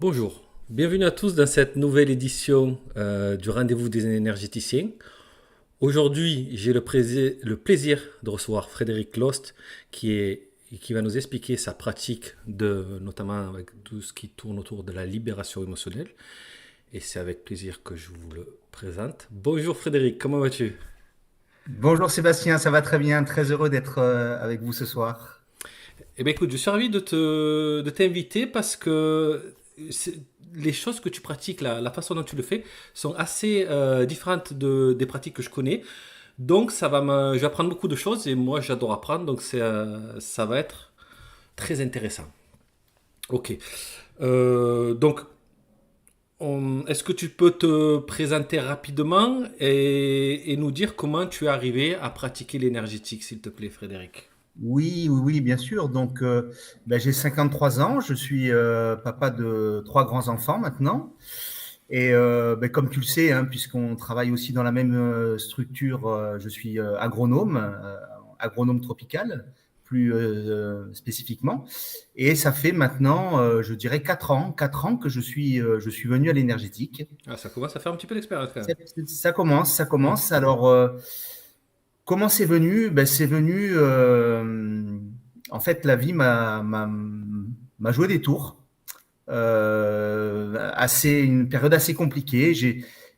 Bonjour, bienvenue à tous dans cette nouvelle édition du Rendez-vous des énergéticiens. Aujourd'hui, j'ai le plaisir de recevoir Frédéric Lost qui va nous expliquer sa pratique, notamment avec tout ce qui tourne autour de la libération émotionnelle. Et c'est avec plaisir que je vous le présente. Bonjour Frédéric, comment vas-tu? Bonjour Sébastien, ça va très bien, très heureux d'être avec vous ce soir. Eh bien écoute, je suis ravi de t'inviter parce que c'est- les choses que tu pratiques, la façon dont tu le fais, sont assez différentes des pratiques que je connais. Donc je vais apprendre beaucoup de choses et moi j'adore apprendre, donc ça va être très intéressant. Ok. Donc, est-ce que tu peux te présenter rapidement et nous dire comment tu es arrivé à pratiquer l'énergétique, s'il te plaît, Frédéric? Oui, bien sûr. Donc, j'ai 53 ans, je suis papa de trois grands-enfants maintenant. Et comme tu le sais, hein, puisqu'on travaille aussi dans la même structure, je suis agronome tropical, plus spécifiquement. Et ça fait maintenant, je dirais, 4 ans que je suis venu à l'énergétique. Ah, ça commence à faire un petit peu d'expérience quand Ça, même. ça commence, ça Hmm. commence. Alors, comment c'est venu? C'est venu, en fait, la vie m'a joué des tours. Une période assez compliquée.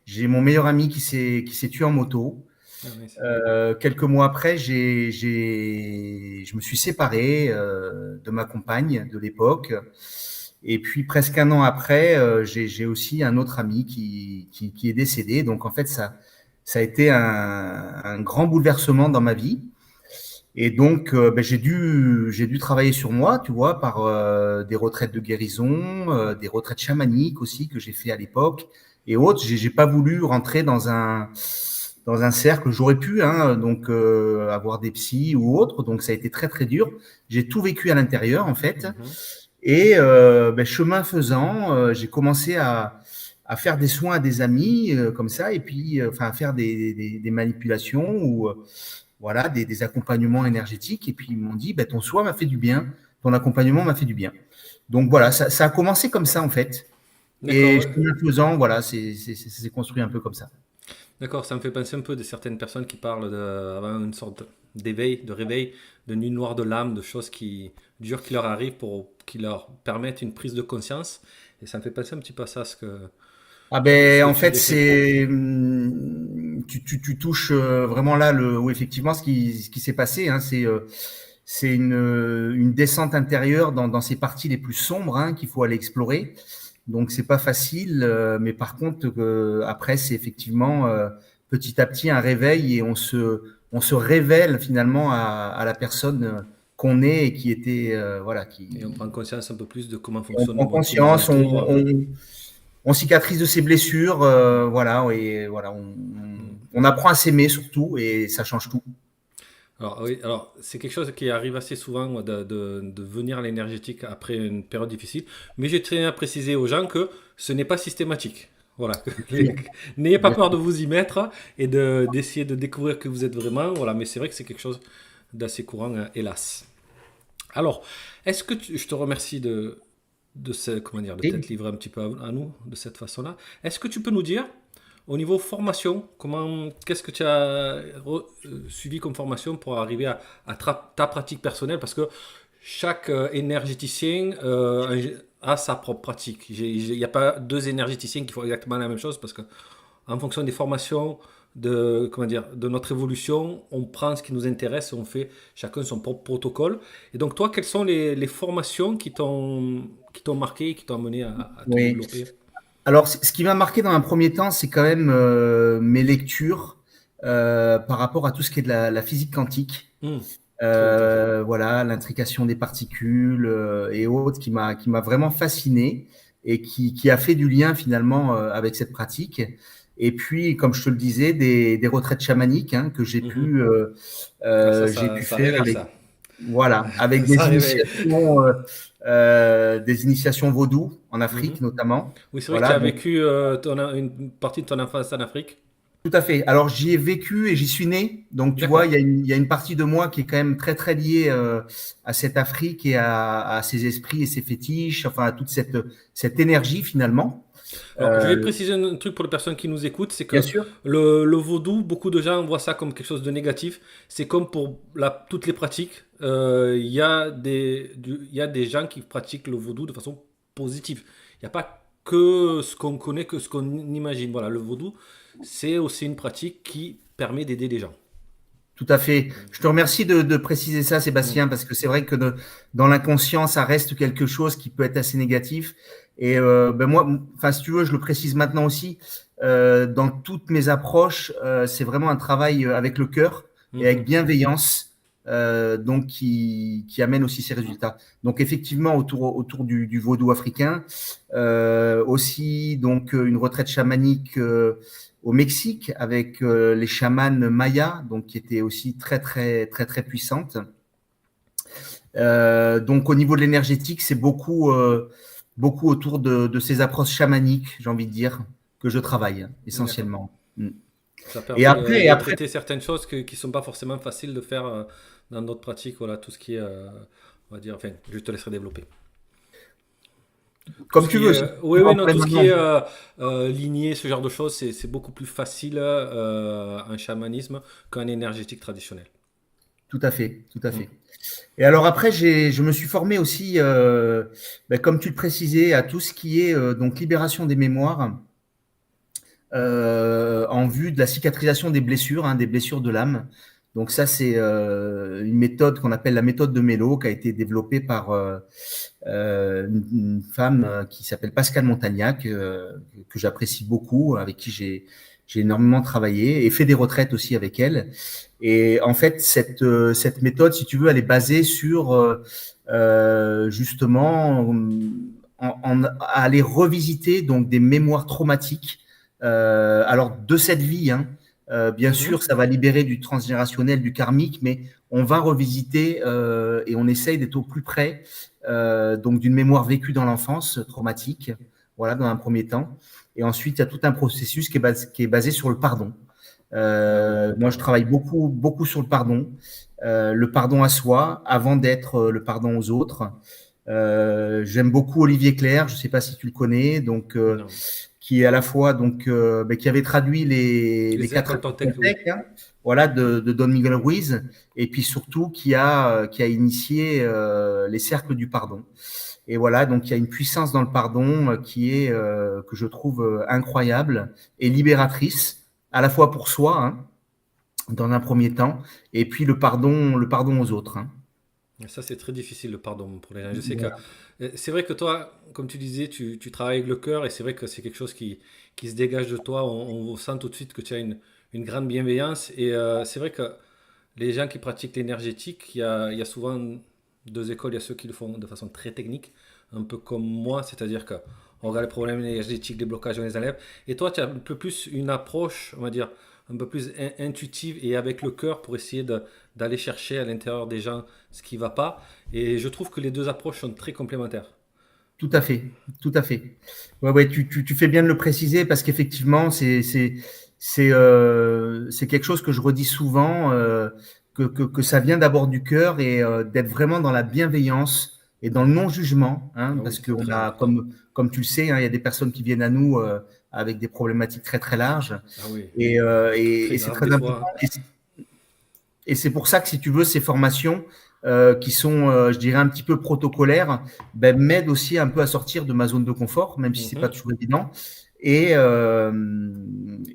J'ai mon meilleur ami qui s'est tué en moto. Ah, mince. Quelques mois après, je me suis séparé de ma compagne de l'époque. Et puis presque un an après, j'ai aussi un autre ami qui est décédé. Donc en fait, ça a été un grand bouleversement dans ma vie. Et donc, j'ai dû travailler sur moi, tu vois, par des retraites de guérison, des retraites chamaniques aussi que j'ai fait à l'époque et autres. J'ai pas voulu rentrer dans un cercle. J'aurais pu, hein, donc avoir des psys ou autres. Donc, ça a été très très dur. J'ai tout vécu à l'intérieur en fait. Mhm. Et chemin faisant, j'ai commencé à faire des soins à des amis comme ça, et puis enfin à faire des manipulations ou voilà, des accompagnements énergétiques. Et puis ils m'ont dit, ton soin m'a fait du bien, ton accompagnement m'a fait du bien. Donc voilà, ça a commencé comme ça en fait. D'accord, Et ouais. chemin faisant, voilà, ça s'est construit un peu comme ça. D'accord, ça me fait penser un peu de certaines personnes qui parlent avant une sorte d'éveil, de réveil, de nuit noire de l'âme, de choses dures qui leur arrivent pour qui leur permettent une prise de conscience. Et ça me fait penser un petit peu à ça, Ah ce que en tu fait, décris. tu touches vraiment là où effectivement ce qui s'est passé, hein, c'est une descente intérieure dans ces parties les plus sombres, hein, qu'il faut aller explorer. Donc c'est pas facile, mais par contre après c'est effectivement petit à petit un réveil et on se révèle finalement à la personne qu'on est et qui était voilà Et on qui prend conscience un peu plus de comment on fonctionne le prend monde qui nous conscience, entoure. on cicatrise de ses blessures, voilà, et voilà, on apprend à s'aimer surtout, et ça change tout. Alors, oui, alors c'est quelque chose qui arrive assez souvent moi, de venir à l'énergétique après une période difficile, mais j'ai très bien précisé aux gens que ce n'est pas systématique. Voilà, Bien sûr, n'ayez pas bien peur sûr. de vous y mettre et d'essayer de découvrir que vous êtes vraiment. Voilà, mais c'est vrai que c'est quelque chose d'assez courant, hélas. Alors, je te remercie comment dire, de t'être Et, livré un petit peu à nous de cette façon-là. Est-ce que tu peux nous dire, au niveau formation, qu'est-ce que tu as suivi comme formation pour arriver à ta pratique personnelle? Parce que chaque énergéticien a sa propre pratique. Il n'y a pas deux énergéticiens qui font exactement la même chose parce que en fonction des formations, comment dire, de notre évolution, on prend ce qui nous intéresse et on fait chacun son propre protocole. Et donc toi, quelles sont les formations qui t'ont marqué et qui t'ont amené à te oui. développer? Alors, ce qui m'a marqué dans un premier temps, c'est quand même mes lectures par rapport à tout ce qui est de la physique quantique. Hmm, très intéressant. Voilà, l'intrication des particules et autres qui m'a vraiment fasciné et qui a fait du lien finalement avec cette pratique. Et puis, comme je te le disais, des retraites chamaniques, hein, que j'ai Mhm. pu, Ah, ça, j'ai ça, pu ça faire réveille avec, ça. voilà, avec Ça des réveille. initiations, vaudou en Mhm. Afrique notamment. Oui, c'est vrai que tu Voilà, as donc vécu une partie de ton enfance en Afrique. Tout à fait. Alors, j'y ai vécu et j'y suis né. Donc, tu vois, D'accord. il y a une partie de moi qui est quand même très, très liée à cette Afrique et à ses esprits et ses fétiches, enfin, à toute cette énergie finalement. Alors, je vais Euh, préciser un truc pour les personnes qui nous écoutent, c'est Bien que sûr. le vaudou, beaucoup de gens voient ça comme quelque chose de négatif. C'est comme pour toutes les pratiques. Il y a des gens qui pratiquent le vaudou de façon positive. Il n'y a pas que ce qu'on connaît, que ce qu'on imagine. Voilà, le vaudou, c'est aussi une pratique qui permet d'aider les gens. Tout à fait. Je te remercie de préciser ça, Mm. Sébastien, parce que c'est vrai que dans l'inconscient, ça reste quelque chose qui peut être assez négatif. Et ben moi, enfin, si tu veux, je le précise maintenant aussi. Dans toutes mes approches, c'est vraiment un travail avec le cœur et avec Mhm. bienveillance, donc qui amène aussi ces résultats. Donc effectivement, autour du vaudou africain, aussi donc une retraite chamanique. Au Mexique avec les chamans mayas, donc qui étaient aussi très très très très puissantes. Donc au niveau de l'énergétique, c'est beaucoup autour de ces approches chamaniques, j'ai envie de dire, que je travaille D'accord. essentiellement. Mm. Ça Et permet après, et de après, traiter certaines choses qui sont pas forcément faciles de faire dans notre pratique. Voilà, tout ce qui est, on va dire, enfin, je te laisserai développer. Tout ce comme tu qui est, veux, si oui, tu veux oui, en non, parler tout ce qui maintenant. est lignée, ce genre de choses, c'est beaucoup plus facile en chamanisme qu'en énergétique traditionnel. Tout à fait, tout à Mm. fait. Et alors après, je me suis formé aussi, ben, comme tu le précisais, à tout ce qui est donc libération des mémoires en vue de la cicatrisation des blessures de l'âme. Donc ça, c'est une méthode qu'on appelle la méthode de Mello, qui a été développée par une femme qui s'appelle Pascal Montagnac, que j'apprécie beaucoup, avec qui j'ai énormément travaillé et fait des retraites aussi avec elle. Et en fait, cette méthode, si tu veux, elle est basée sur justement à aller revisiter donc des mémoires traumatiques. Alors de cette vie, hein, bien sûr, Mhm. ça va libérer du transgénérationnel, du karmique, mais on va revisiter et on essaye d'être au plus près donc d'une mémoire vécue dans l'enfance traumatique, voilà, dans un premier temps. Et ensuite, il y a tout un processus qui est basé sur le pardon. Ah oui, le Moi, je pardon. travaille beaucoup sur le pardon à soi, avant d'être le pardon aux autres. J'aime beaucoup Olivier Clerc, je ne sais pas si tu le connais, donc Non. qui est à la fois donc qui avait traduit les Les quatre accords accords Toltec, oui. Toltec, hein, voilà, de Don Miguel Ruiz, et puis surtout qui a initié les cercles du pardon. Et voilà, donc il y a une puissance dans le pardon qui est que je trouve incroyable et libératrice, à la fois pour soi, hein, dans un premier temps, et puis le pardon aux autres. Hein. Et ça, c'est très difficile, le pardon pour les gens. Je sais que Voilà. c'est vrai que toi, comme tu disais, tu travailles avec le cœur et c'est vrai que c'est quelque chose qui se dégage de toi. On sent tout de suite que tu as une grande bienveillance. Et c'est vrai que les gens qui pratiquent l'énergétique, il y a souvent deux écoles. Il y a ceux qui le font de façon très technique, un peu comme moi, c'est-à-dire que on regarde les problèmes énergétiques, les blocages, on les enlève. Et toi, tu as un peu plus une approche, on va dire, un peu plus intuitive et avec le cœur pour essayer d'aller chercher à l'intérieur des gens ce qui ne va pas. Et je trouve que les deux approches sont très complémentaires. Tout à fait, tout à fait. Ouais, ouais, tu fais bien de le préciser parce qu'effectivement, c'est quelque chose que je redis souvent, que ça vient d'abord du cœur et d'être vraiment dans la bienveillance et dans le non-jugement, hein, Ah parce oui, c'est qu'on très a, important. comme tu le sais, hein, il y a des personnes qui viennent à nous avec des problématiques très très larges Ah oui, et très c'est grave très des important. fois. Et c'est pour ça que si tu veux, ces formations qui sont, je dirais, un petit peu protocolaires, ben, m'aident aussi un peu à sortir de ma zone de confort, même si c'est pas Mhm. toujours évident. Et, euh,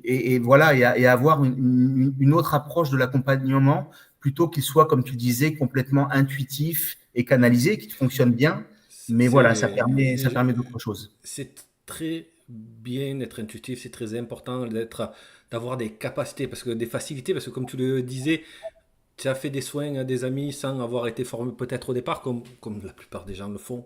et voilà, et à avoir une autre approche de l'accompagnement, plutôt qu'il soit, comme tu disais, complètement intuitif et canalisé, qui fonctionne bien. Mais voilà, ça C'est permet d'autres choses. c'est très bien d'être intuitif, c'est très important d'avoir des capacités, parce que des facilités, parce que comme tu le disais, tu as fait des soins à des amis sans avoir été formé peut-être au départ, comme la plupart des gens le font.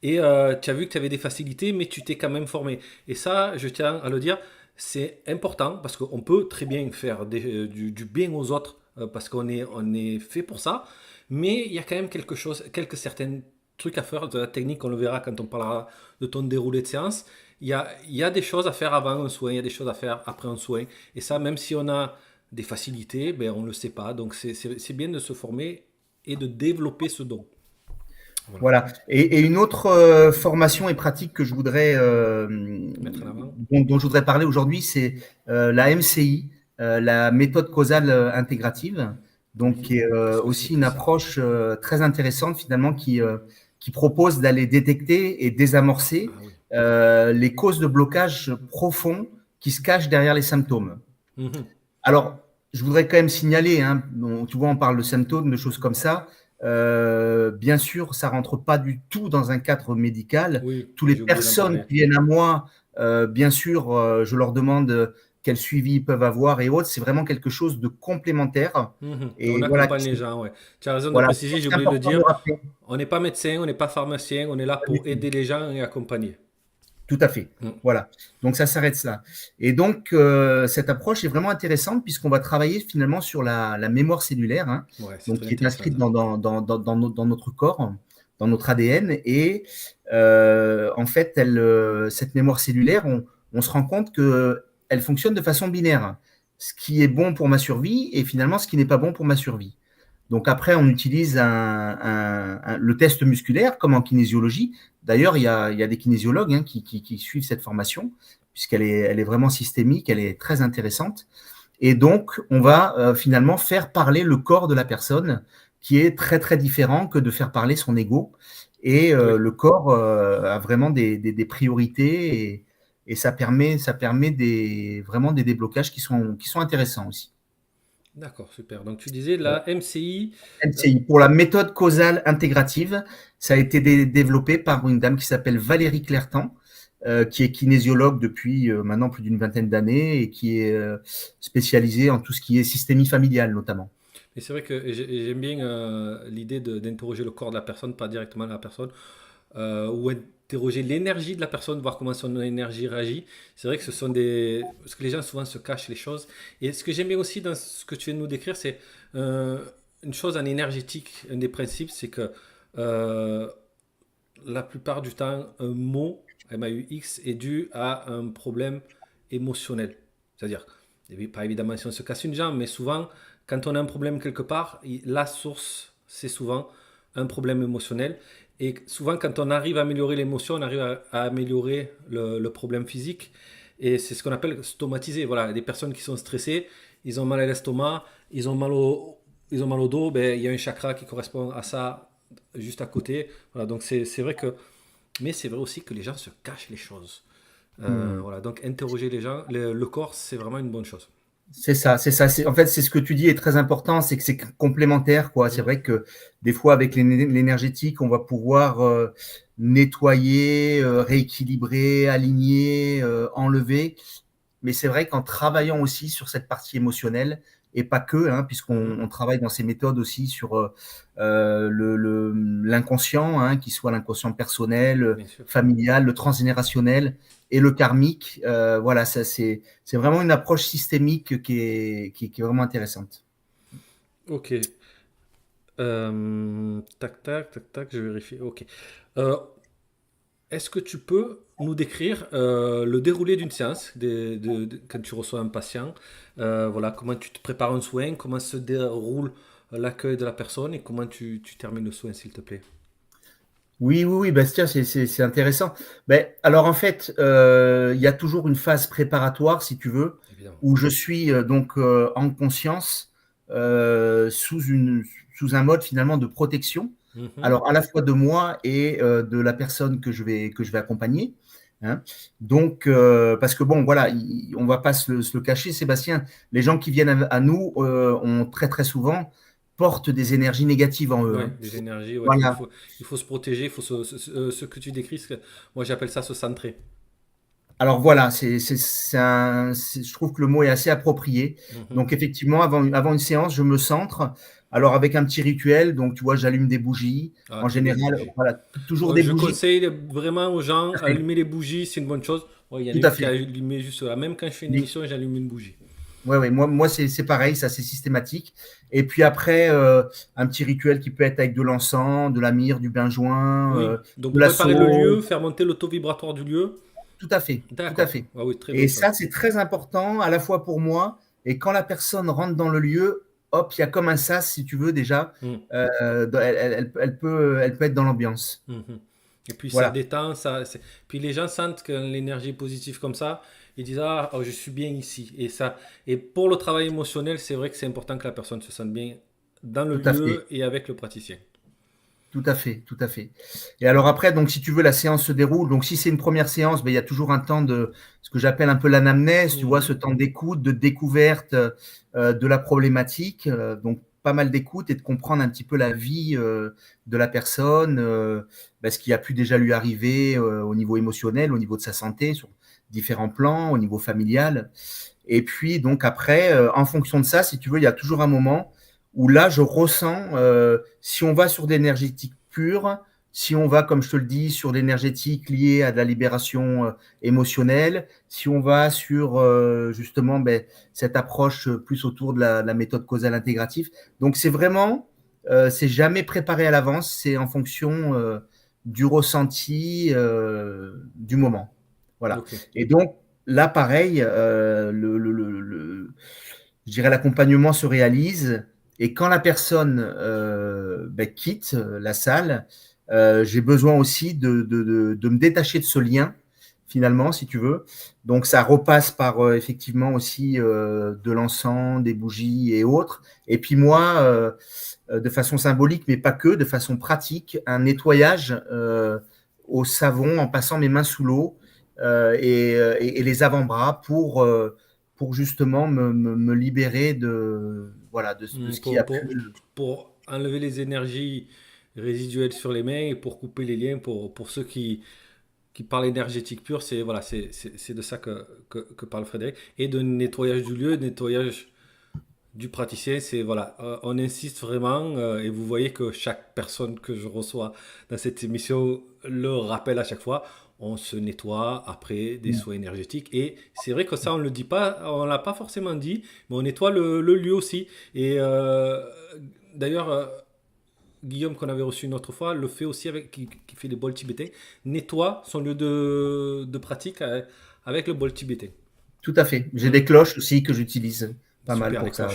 Et tu as vu que tu avais des facilités, mais tu t'es quand même formé. Et ça, je tiens à le dire, c'est important parce qu'on peut très bien faire du bien aux autres parce on est fait pour ça. Mais il y a quand même quelque chose, quelques certaines trucs à faire, de la technique, on le verra quand on parlera de ton déroulé de séance. Il y a des choses à faire avant un soin, il y a des choses à faire après un soin. Et ça, même si on a des facilités, ben, on ne le sait pas. Donc c'est bien de se former et de développer ce don. Voilà, Voilà. Et une autre formation et pratique que je voudrais, mettre en avant. dont je voudrais parler aujourd'hui, c'est la MCI, la méthode causale intégrative, donc Oui. qui est Qu'est-ce que c'est aussi que une ça? approche très intéressante finalement qui propose d'aller détecter et désamorcer Ah oui. les causes de blocage profonds qui se cachent derrière les symptômes. Mhm. Alors, je voudrais quand même signaler, hein, tu vois, on parle de symptômes, de choses comme ça. Bien sûr, ça rentre pas du tout dans un cadre médical. Oui, Toutes les j'ai oublié d'en personnes parler. qui viennent à moi, bien sûr, je leur demande quel suivi ils peuvent avoir et autres. C'est vraiment quelque chose de complémentaire. Mhm. On Et voilà, accompagne les gens, ouais. Tu as raison de voilà, préciser, j'ai c'est oublié de le important de dire. le rappeler. On n'est pas médecin, on n'est pas pharmacien, on est là Pas du pour tout. aider les gens et accompagner. Tout à fait. Mm. Voilà. Donc ça s'arrête là. Et donc cette approche est vraiment intéressante puisqu'on va travailler finalement sur la mémoire cellulaire, hein, Ouais, c'est donc très qui est intéressant inscrite ça. dans notre corps, dans notre ADN. Et en fait, cette mémoire cellulaire, on se rend compte que elle fonctionne de façon binaire. Ce qui est bon pour ma survie et finalement ce qui n'est pas bon pour ma survie. Donc après, on utilise le test musculaire comme en kinésiologie. D'ailleurs, il y a des kinésiologues hein, qui suivent cette formation elle est vraiment systémique, elle est très intéressante. Et donc, on va finalement faire parler le corps de la personne, qui est très très différent que de faire parler son ego. Et Oui, le corps a vraiment des priorités et ça permet vraiment des déblocages qui sont intéressants aussi. d'accord, super. Donc tu disais Voilà. la MCI. MCI. Pour la méthode causale intégrative, ça a été développé par une dame qui s'appelle Valérie Clertan, qui est kinésiologue depuis maintenant plus d'une vingtaine d'années et qui est spécialisée en tout ce qui est systémie familiale notamment. Et c'est vrai que j'aime bien l'idée d'interroger le corps de la personne, pas directement la personne, ou interroger l'énergie de la personne, voir comment son énergie réagit. C'est vrai que ce sont des... Parce que les gens souvent se cachent les choses. Et ce que j'aime bien aussi dans ce que tu viens de nous décrire, c'est euh, une chose en énergétique, un des principes, c'est que euh, la plupart du temps, un mot, MAUX, est dû à un problème émotionnel. C'est-à-dire, pas évidemment si on se casse une jambe, mais souvent, quand on a un problème quelque part, la source, c'est souvent un problème émotionnel. Et souvent, quand on arrive à améliorer l'émotion, on arrive à améliorer le problème physique. Et c'est ce qu'on appelle stomatiser. Voilà, des personnes qui sont stressées, ils ont mal à l'estomac, ils ont mal au dos, ben, il y a un chakra qui correspond à ça juste à côté. Voilà, donc c'est vrai que... Mais c'est vrai aussi que les gens se cachent les choses. Hmm. Voilà, donc interroger les gens, le corps, c'est vraiment une bonne chose. C'est ça, c'est ça. En fait, c'est ce que tu dis est très important, c'est que c'est complémentaire, quoi. C'est Mm. vrai que des fois, avec l'énergétique, on va pouvoir nettoyer, rééquilibrer, aligner, enlever. Mais c'est vrai qu'en travaillant aussi sur cette partie émotionnelle, et pas que, hein, puisqu'on Mhm. on travaille dans ces méthodes aussi sur l'inconscient, hein, qui soit l'inconscient personnel, Bien sûr. familial, le transgénérationnel et le karmique. Voilà, ça c'est vraiment une approche systémique qui est vraiment intéressante. Ok. Tac, tac, tac, tac, je vérifie. Ok. Euh, Est-ce que tu peux nous décrire le déroulé d'une séance quand tu reçois un patient? Voilà, comment tu te prépares un soin, comment se déroule l'accueil de la personne et comment tu termines le soin, s'il te plaît. Oui, oui, oui, Bastien, c'est intéressant. Ben, alors en fait, il y a toujours une phase préparatoire, si tu veux, Évidemment. où je suis donc en conscience sous un mode finalement de protection. Mhm. Alors à la fois de moi et de la personne que je vais accompagner. Hein. Donc parce que bon, voilà, on va pas se le cacher, Sébastien. Les gens qui viennent à nous ont très très souvent portent des énergies négatives en eux. Ouais, Hein. des énergies, ouais. Voilà. Il faut se protéger, il faut ce que tu décris, moi j'appelle ça se centrer. Alors voilà, je trouve que le mot est assez approprié. Mhm. Donc effectivement, avant une séance, je me centre. Alors avec un petit rituel, donc tu vois, j'allume des bougies. Ah, En très bien les général, bougies. voilà, toujours des Je bougies. conseille vraiment aux gens, Tout à fait. allumer les bougies, c'est une bonne chose. Ouais, il y en a Tout à une qui a fait. allumé juste là. Même quand je fais une Oui. émission, j'allume une bougie. Ouais, moi c'est pareil, ça c'est systématique. Et puis après, un petit rituel qui peut être avec de l'encens, de la myrrhe, du benjoin, Oui. Donc de pour la préparer le lieu, sauge. faire monter le taux vibratoire du lieu. Tout à fait, tout à D'accord. fait. Ah oui, très Et bien ça. ça, c'est très important à la fois pour moi et quand la personne rentre dans le lieu, hop, il y a comme un sas, si tu veux déjà, Mm, elle peut être dans l'ambiance. mhm. Et puis ça Voilà, détend, puis les gens sentent que l'énergie est positive comme ça, ils disent ah oh, je suis bien ici. Et pour le travail émotionnel, c'est vrai que c'est important que la personne se sente bien dans le tout à fait. lieu et avec le praticien. Tout à fait, tout à fait. Et alors après, donc si tu veux, la séance se déroule. Donc si c'est une première séance, ben, il y a toujours un temps de ce que j'appelle un peu l'anamnèse, tu vois, Mhm. ce temps d'écoute, de découverte de la problématique. Donc pas mal d'écoute et de comprendre un petit peu la vie de la personne, ben, ce qui a pu déjà lui arriver au niveau émotionnel, au niveau de sa santé, sur différents plans, au niveau familial. Et puis, donc après, en fonction de ça, si tu veux, il y a toujours un moment où là, je ressens, si on va sur d'énergétique pure, si on va, comme je te le dis, sur l'énergétique liée à de la libération émotionnelle, si on va sur justement ben, cette approche plus autour de la méthode causale intégrative. Donc, c'est vraiment, c'est jamais préparé à l'avance, c'est en fonction du ressenti du moment. Voilà. Ok. Et donc, là, pareil, je dirais l'accompagnement se réalise et quand la personne ben, quitte la salle, j'ai besoin aussi de me détacher de ce lien finalement, si tu veux. Donc ça repasse par effectivement aussi de l'encens, des bougies et autres. Et puis moi, de façon symbolique, mais pas que, de façon pratique, un nettoyage au savon en passant mes mains sous l'eau et les avant-bras pour justement me libérer de, voilà, de Mm, ce qui a pu. pour enlever les énergies résiduelles sur les mains et pour couper les liens pour ceux qui parlent énergétique pure, c'est voilà, c'est de ça que parle Frédéric. Et de nettoyage du lieu, nettoyage du praticien, c'est voilà, on insiste vraiment et vous voyez que chaque personne que je reçois dans cette émission le rappelle à chaque fois. On se nettoie après des soins énergétiques et c'est vrai que ça on le dit pas, on l'a pas forcément dit, mais on nettoie le lieu aussi. Et d'ailleurs, Guillaume qu'on avait reçu une autre fois le fait aussi avec qui fait des bols tibétains, nettoie son lieu de pratique avec le bol tibétain. Tout à fait. J'ai Mm. des cloches aussi que j'utilise pas mal Super, pour ça.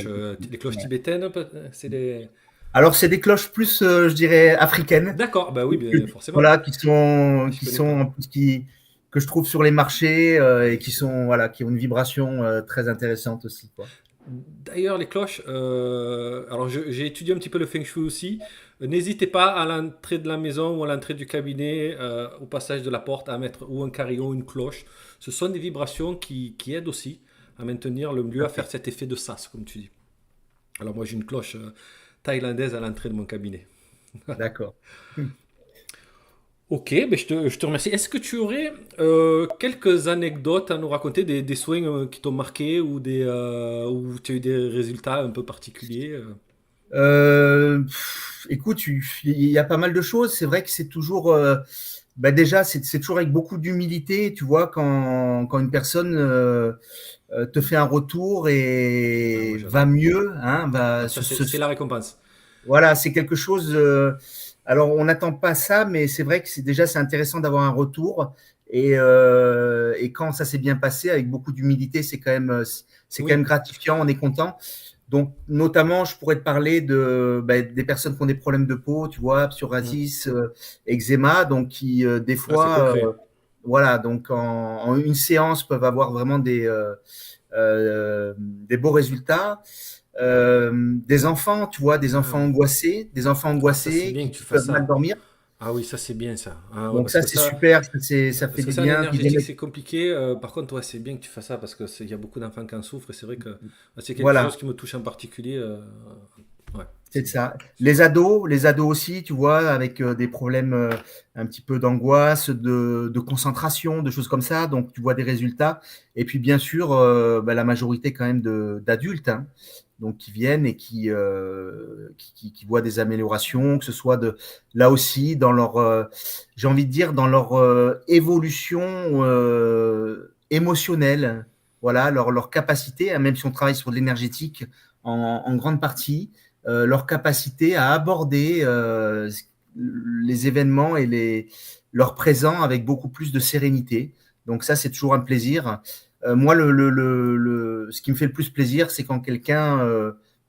les cloches Ouais. tibétaines, c'est des... Alors, c'est des cloches plus, je dirais, africaines. D'accord, bah oui, bien, forcément. Voilà, Je connais pas. que je trouve sur les marchés et qui sont, voilà, qui ont une vibration très intéressante aussi, quoi. D'ailleurs, les cloches, alors j'ai étudié un petit peu le feng shui aussi. N'hésitez pas à l'entrée de la maison ou à l'entrée du cabinet, au passage de la porte, à mettre ou un carillon ou une cloche. Ce sont des vibrations qui aident aussi à maintenir le lieu, à faire cet effet de sas, comme tu dis. Alors moi, j'ai une cloche thaïlandaise à l'entrée de mon cabinet. D'accord. Ok, ben je te remercie. Est-ce que tu aurais quelques anecdotes à nous raconter, des soins qui t'ont marqué ou où tu as eu des résultats un peu particuliers Écoute, il y a pas mal de choses. C'est vrai que c'est toujours, bah déjà, c'est toujours avec beaucoup d'humilité, tu vois, quand une personne te fait un retour Ah, moi et va j'adore. mieux, hein, Ah, ça, c'est la récompense. voilà, c'est quelque chose. Alors, on n'attend pas ça, mais c'est vrai que c'est intéressant d'avoir un retour. Et quand ça s'est bien passé, avec beaucoup d'humilité, c'est quand même Oui, gratifiant. On est content. Donc, notamment, je pourrais te parler des personnes qui ont des problèmes de peau, tu vois, mm. psoriasis, eczéma, donc qui des Ah, c'est fois, concret. voilà, donc en une séance peuvent avoir vraiment des beaux résultats. Des enfants, tu vois, Ah, des enfants ah, ça c'est angoissés bien que tu qui fasses peuvent mal ça. dormir. Ah oui, ça c'est bien ça. Ah ouais, Donc ça, c'est super, ça fait parce que du ça en bien. Qui viennent énergétique c'est compliqué. Par contre, ouais, c'est bien que tu fasses ça parce que il y a beaucoup d'enfants qui en souffrent et c'est vrai que c'est quelque chose voilà, qui me touche en particulier. Ouais, c'est c'est bien. ça. Les ados aussi, tu vois, avec des problèmes un petit peu d'angoisse, de concentration, de choses comme ça. Donc tu vois des résultats. Et puis bien sûr, la majorité quand même d'adultes, hein, donc qui viennent et qui voient des améliorations, que ce soit là aussi dans leur, j'ai envie de dire, dans leur évolution émotionnelle, voilà, leur capacité, hein, même si on travaille sur de l'énergétique en grande partie, leur capacité à aborder les événements et leur présent avec beaucoup plus de sérénité. Donc ça, c'est toujours un plaisir. Moi, ce qui me fait le plus plaisir, c'est quand quelqu'un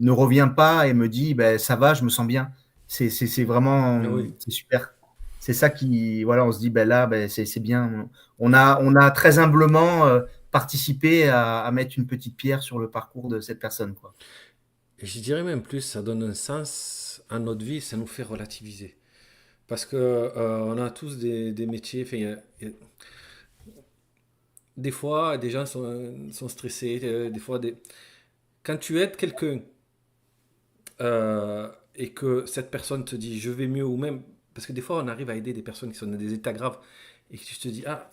ne revient pas et me dit, ben, ça va, je me sens bien. C'est vraiment, Ah oui. c'est super. C'est ça qui, voilà, on se dit, ben là, ben, c'est bien. On a très humblement participé à mettre une petite pierre sur le parcours de cette personne, quoi. Et je dirais même plus, ça donne un sens à notre vie, ça nous fait relativiser. Parce que on a tous des métiers, enfin, des fois, des gens sont stressés, des fois, quand tu aides quelqu'un et que cette personne te dit je vais mieux, ou même, parce que des fois, on arrive à aider des personnes qui sont dans des états graves et que tu te dis, ah,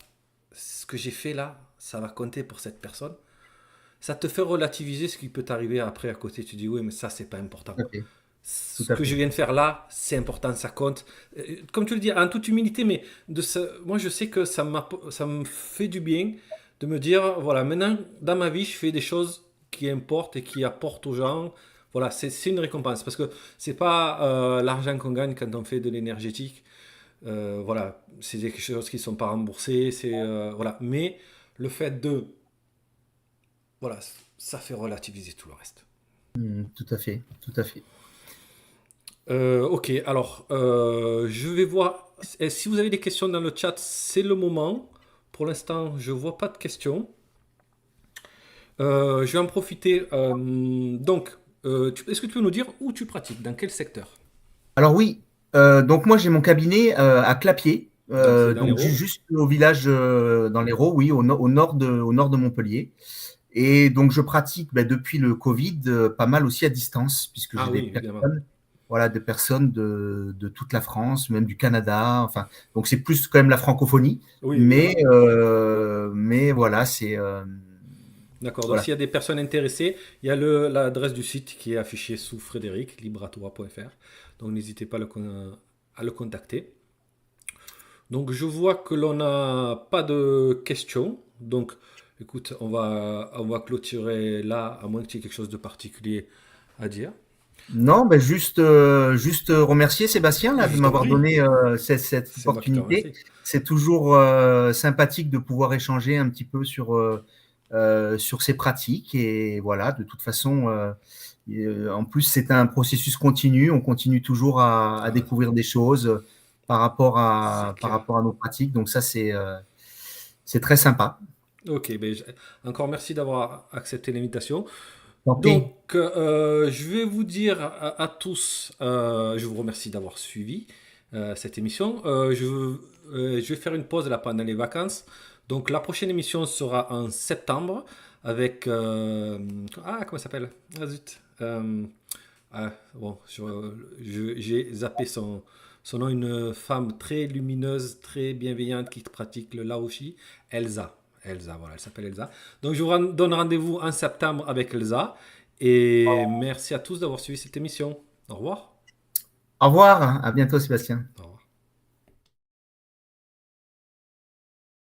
ce que j'ai fait là, ça va compter pour cette personne. Ça te fait relativiser ce qui peut t'arriver après à côté. Tu dis, oui, mais ça, c'est pas important. Tout à fait. Tout Ce à que je fait. viens de faire là, c'est important, ça compte. Comme tu le dis, en toute humilité, mais moi je sais que ça me fait du bien de me dire, voilà, maintenant dans ma vie, je fais des choses qui importent et qui apportent aux gens. Voilà, c'est une récompense parce que c'est pas l'argent qu'on gagne quand on fait de l'énergétique. Voilà, c'est des choses qui ne sont pas remboursées. Voilà, mais le fait de, voilà, ça fait relativiser tout le reste. Tout à fait. Tout à fait. Ok, alors je vais voir. Si vous avez des questions dans le chat, c'est le moment. Pour l'instant, je vois pas de questions. Je vais en profiter. Donc, est-ce que tu peux nous dire où tu pratiques, dans quel secteur? Alors oui, donc moi j'ai mon cabinet à Clapier, Donc, c'est dans donc l'Hérault. juste au village dans l'Hérault, oui, au nord de Montpellier. Et donc je pratique depuis le Covid pas mal aussi à distance, puisque Ah j'ai oui, évidemment. des personnes de toute la France, même du Canada. Enfin, donc c'est plus quand même la francophonie, Oui, mais évidemment. voilà, c'est D'accord. Donc, voilà. s'il y a des personnes intéressées, il y a l'adresse du site qui est affichée sous Frédéric, libratoire.fr. Donc, n'hésitez pas à le contacter. Donc je vois que l'on n'a pas de questions. Donc écoute, on va clôturer là, à moins que tu aies quelque chose de particulier à dire. Non, juste remercier Sébastien là, de Je t'en m'avoir prie, donné cette c'est moi qui te opportunité. remercie. C'est toujours sympathique de pouvoir échanger un petit peu sur ces pratiques. Et voilà, de toute façon, en plus, c'est un processus continu. On continue toujours à Ah, découvrir des choses par rapport c'est à, par clair. rapport à nos pratiques. Donc ça, c'est très sympa. Ok, ben, encore merci d'avoir accepté l'invitation. Tant pis. Donc, je vais vous dire à tous, je vous remercie d'avoir suivi cette émission. Je vais faire une pause là pendant les vacances. Donc, la prochaine émission sera en septembre avec... ah, comment ça s'appelle? Ah, zut. Bon, j'ai zappé son nom. Une femme très lumineuse, très bienveillante qui pratique le Laoshi. Elsa. Elsa, voilà, elle s'appelle Elsa. Donc, je vous donne rendez-vous en septembre avec Elsa. Et merci à tous d'avoir suivi cette émission. Au revoir. Au revoir. À bientôt, Sébastien. Au revoir.